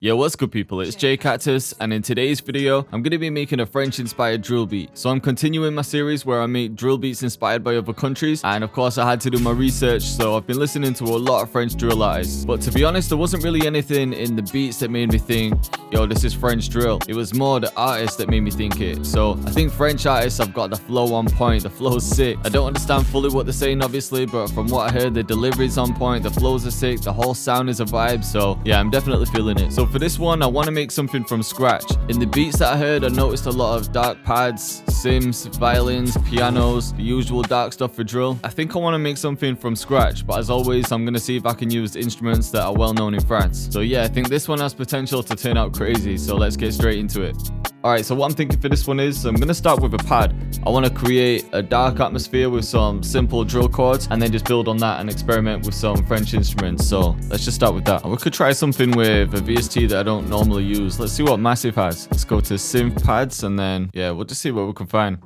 Yo, what's good people, it's Cactus, and in today's video, I'm going to be making a French-inspired drill beat. So I'm continuing my series where I make drill beats inspired by other countries, and of course I had to do my research, so I've been listening to a lot of French drill artists. But to be honest, there wasn't really anything in the beats that made me think, yo, this is French drill. It was more the artists that made me think it. So I think French artists have got the flow on point, the flow's sick. I don't understand fully what they're saying obviously, but from what I heard, the delivery's on point, the flows are sick, the whole sound is a vibe, so yeah, I'm definitely feeling it. So for this one, I want to make something from scratch. In the beats that I heard, I noticed a lot of dark pads, sims, violins, pianos, the usual dark stuff for drill. I think I want to make something from scratch, but as always, I'm going to see if I can use instruments that are well known in France. So yeah, I think this one has potential to turn out crazy, so let's get straight into it. Alright, so what I'm thinking for this one is, I'm going to start with a pad. I want to create a dark atmosphere with some simple drill chords, and then just build on that and experiment with some French instruments. So let's just start with that. We could try something with a VST that I don't normally use. Let's see what Massive has. Let's go to synth pads, and then yeah, we'll just see what we can find.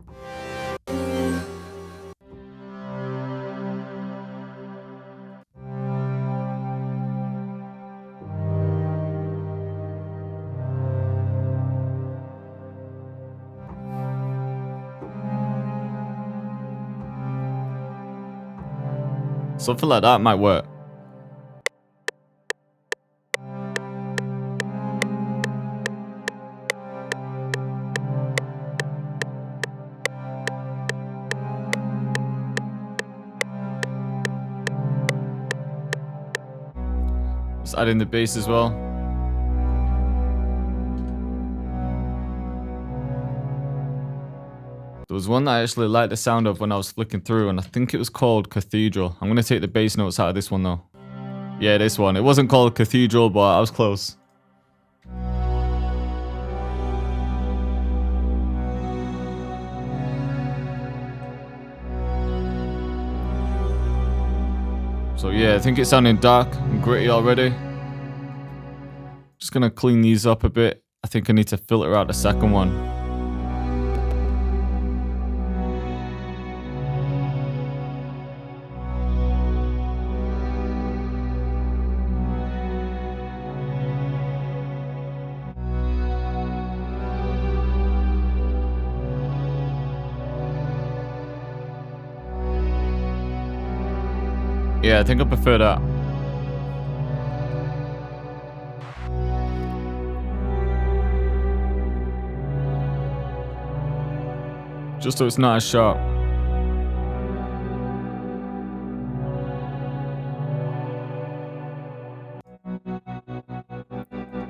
Something like that might work. Just add in the bass as well. There was one that I actually liked the sound of when I was flicking through, and I think it was called Cathedral. I'm going to take the bass notes out of this one though. Yeah, this one. It wasn't called Cathedral, but I was close. So yeah, I think it's sounding dark and gritty already. Just going to clean these up a bit. I think I need to filter out the second one. Yeah, I think I prefer that. Just so it's not as sharp.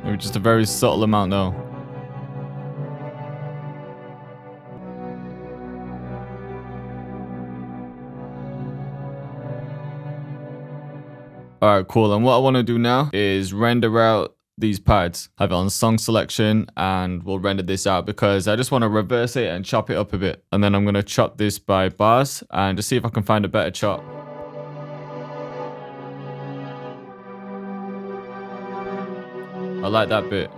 Maybe just a very subtle amount though. Alright, cool. And what I want to do now is render out these pads. Have it on song selection, and we'll render this out because I just want to reverse it and chop it up a bit. And then I'm going to chop this by bars and just see if I can find a better chop. I like that bit.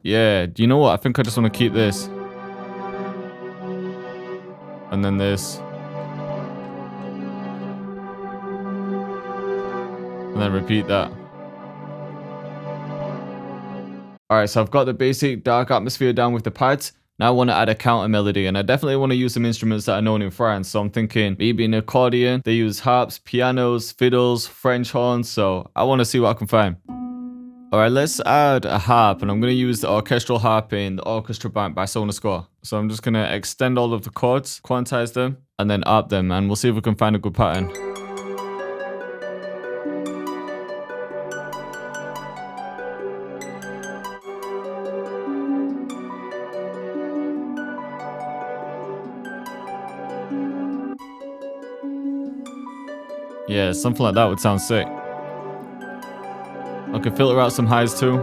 Yeah, do you know what? I think I just want to keep this. And then this. And then repeat that. Alright, so I've got the basic dark atmosphere down with the pads. Now I want to add a counter melody, and I definitely want to use some instruments that are known in France. So I'm thinking maybe an accordion. They use harps, pianos, fiddles, French horns. So I want to see what I can find. Alright, let's add a harp, and I'm going to use the orchestral harp in the orchestra bank by Sonoscore. So I'm just going to extend all of the chords, quantize them, and then arp them, and we'll see if we can find a good pattern. Yeah, something like that would sound sick. I can filter out some highs too.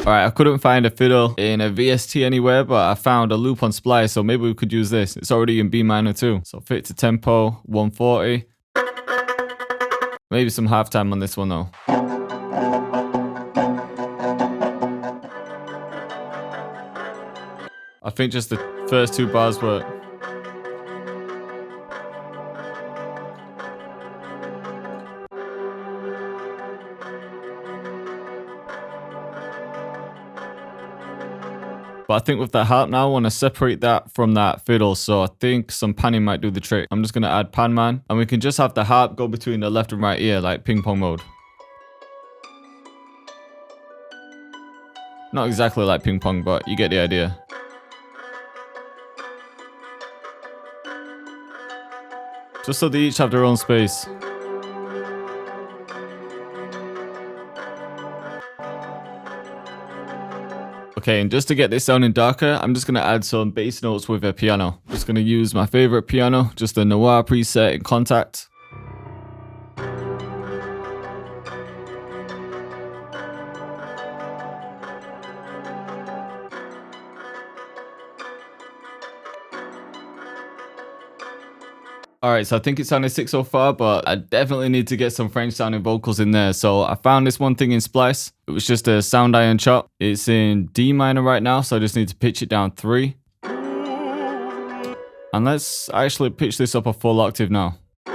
Alright, I couldn't find a fiddle in a VST anywhere, but I found a loop on Splice, so maybe we could use this. It's already in B minor too. So fit to tempo, 140. Maybe some halftime on this one though. I think just the first 2 bars work. But I think with the harp now, I want to separate that from that fiddle. So I think some panning might do the trick. I'm just going to add pan man. And we can just have the harp go between the left and right ear, like ping pong mode. Not exactly like ping pong, but you get the idea. Just so they each have their own space. Okay, and just to get this sounding darker, I'm just going to add some bass notes with a piano. Just going to use my favorite piano, just the Noir preset in Contact. Alright, so I think it sounded sick so far, but I definitely need to get some French sounding vocals in there. So I found this one thing in Splice. It was just a sound iron chop. It's in D minor right now, so I just need to pitch it down 3. And let's actually pitch this up a full octave now. So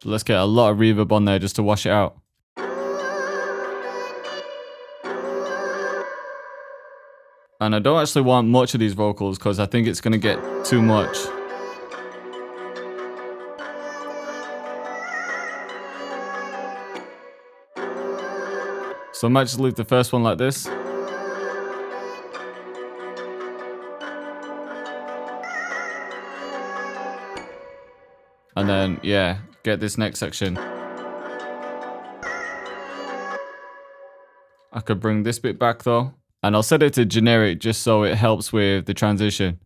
let's get a lot of reverb on there just to wash it out. And I don't actually want much of these vocals because I think it's going to get too much. So I might just leave the first one like this. And then, yeah, get this next section. I could bring this bit back though. And I'll set it to generic just so it helps with the transition.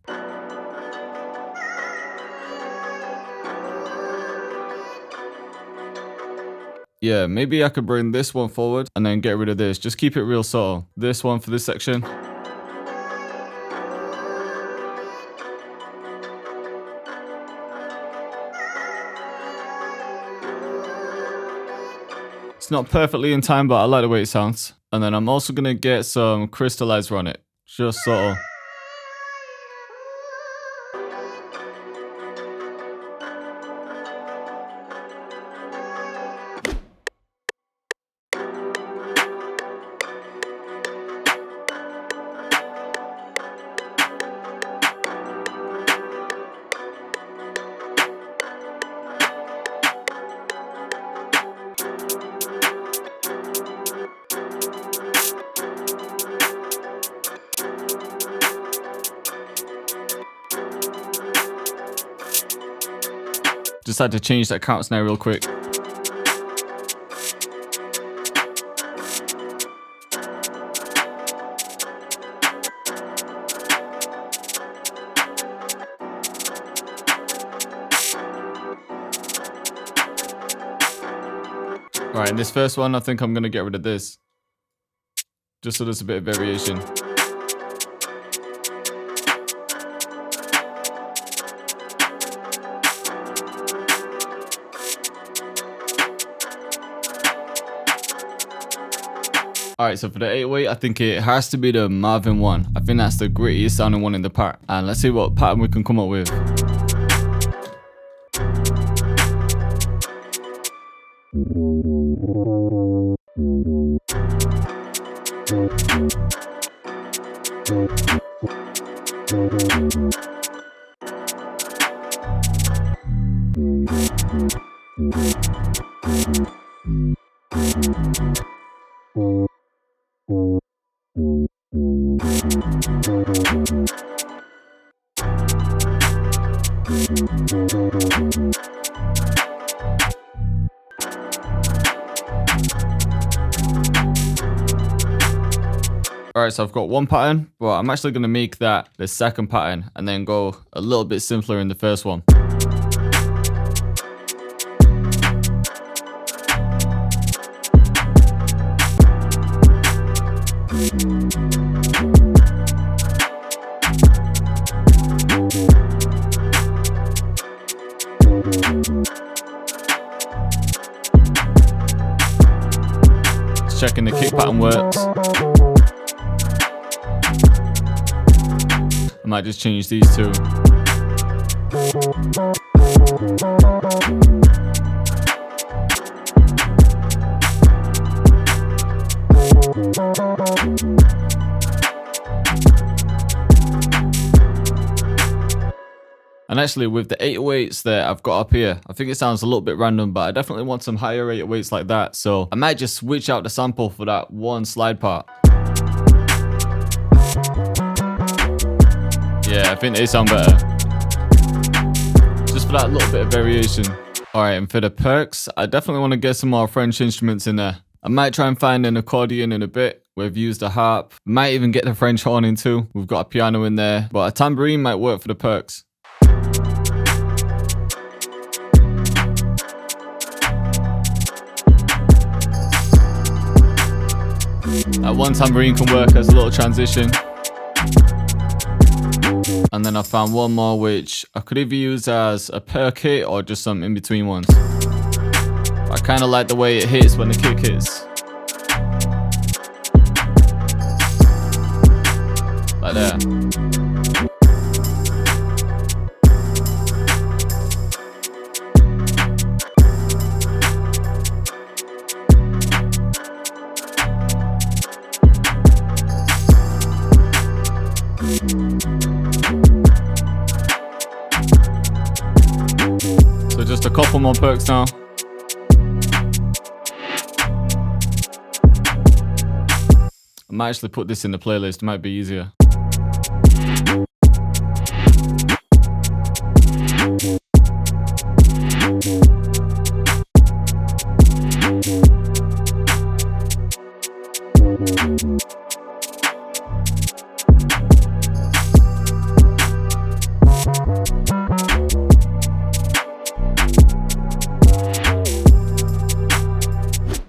Yeah, maybe I could bring this one forward and then get rid of this. Just keep it real subtle. This one for this section. It's not perfectly in time, but I like the way it sounds. And then I'm also going to get some crystallizer on it. Just subtle. Just had to change that count snare real quick. Alright, in this first one, I think I'm going to get rid of this. Just so there's a bit of variation. Alright, so for the 808, I think it has to be the Marvin one. I think that's the grittiest sounding one in the pack. And let's see what pattern we can come up with. Alright, so I've got one pattern, but I'm actually going to make that the second pattern and then go a little bit simpler in the first one. Checking the kick pattern works. Might just change these two. And actually with the 808s that I've got up here, I think it sounds a little bit random, but I definitely want some higher 808s like that. So I might just switch out the sample for that one slide part. Yeah, I think they sound better. Just for that little bit of variation. Alright, and for the perks, I definitely want to get some more French instruments in there. I might try and find an accordion in a bit. We've used a harp. Might even get the French horn in too. We've got a piano in there, but a tambourine might work for the perks. That one tambourine can work as a little transition. And then I found one more which I could either use as a perk hit or just some in between ones. I kind of like the way it hits when the kick hits. Like that. So just a couple more perks now. I might actually put this in the playlist, it might be easier.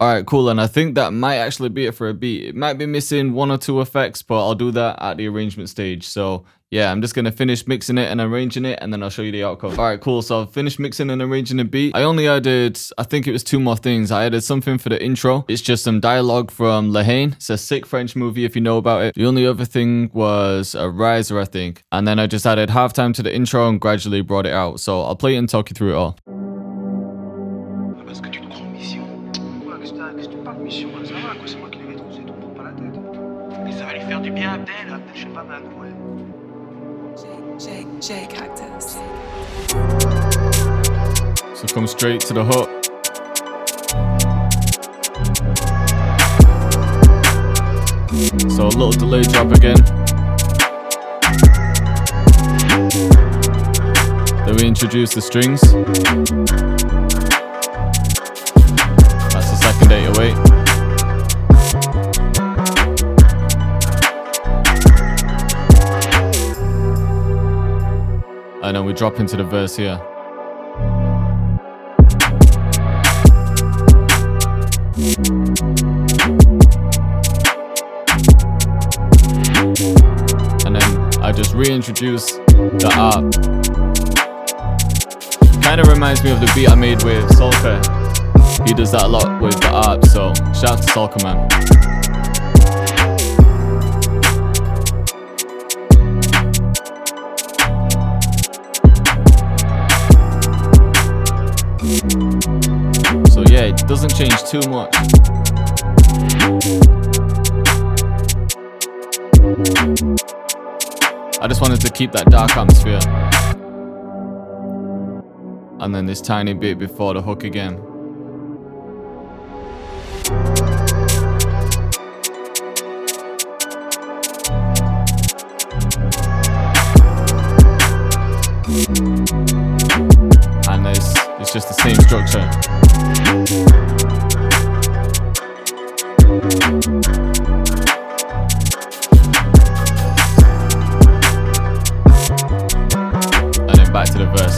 Alright, cool, and I think that might actually be it for a beat. It might be missing one or two effects, but I'll do that at the arrangement stage. So yeah, I'm just going to finish mixing it and arranging it, and then I'll show you the outcome. Alright, cool, so I've finished mixing and arranging the beat. I only added, I think it was two more things. I added something for the intro. It's just some dialogue from Lahane. It's a sick French movie if you know about it. The only other thing was a riser, I think. And then I just added halftime to the intro and gradually brought it out. So I'll play it and talk you through it all. Cactus. So come straight to the hook. So a little delay drop again. Then we introduce the strings. That's the second 808. And then we drop into the verse here. And then I just reintroduce the ARP. Kind of reminds me of the beat I made with Solka. He does that a lot with the ARP, so shout out to Solka, man. So yeah, it doesn't change too much. I just wanted to keep that dark atmosphere. And then this tiny bit before the hook again. And it's just the same structure. And then back to the verse.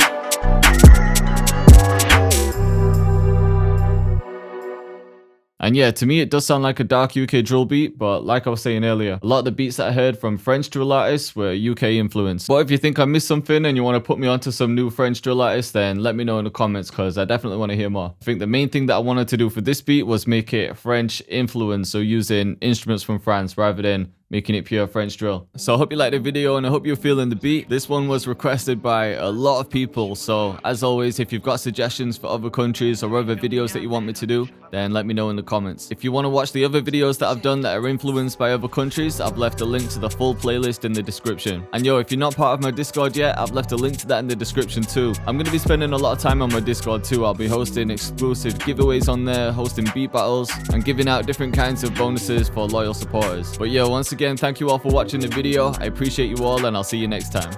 And yeah, to me it does sound like a dark UK drill beat, but like I was saying earlier, a lot of the beats that I heard from French drill artists were UK influenced. But if you think I missed something and you want to put me onto some new French drill artists, then let me know in the comments, because I definitely want to hear more. I think the main thing that I wanted to do for this beat was make it French influenced, so using instruments from France rather than making it pure French drill. So I hope you liked the video and I hope you're feeling the beat. This one was requested by a lot of people, so as always, if you've got suggestions for other countries or other videos that you want me to do, then let me know in the comments. If you want to watch the other videos that I've done that are influenced by other countries, I've left a link to the full playlist in the description. And yo, if you're not part of my Discord yet, I've left a link to that in the description too. I'm going to be spending a lot of time on my Discord too. I'll be hosting exclusive giveaways on there, hosting beat battles, and giving out different kinds of bonuses for loyal supporters. But yo, once again, thank you all for watching the video. I appreciate you all, and I'll see you next time.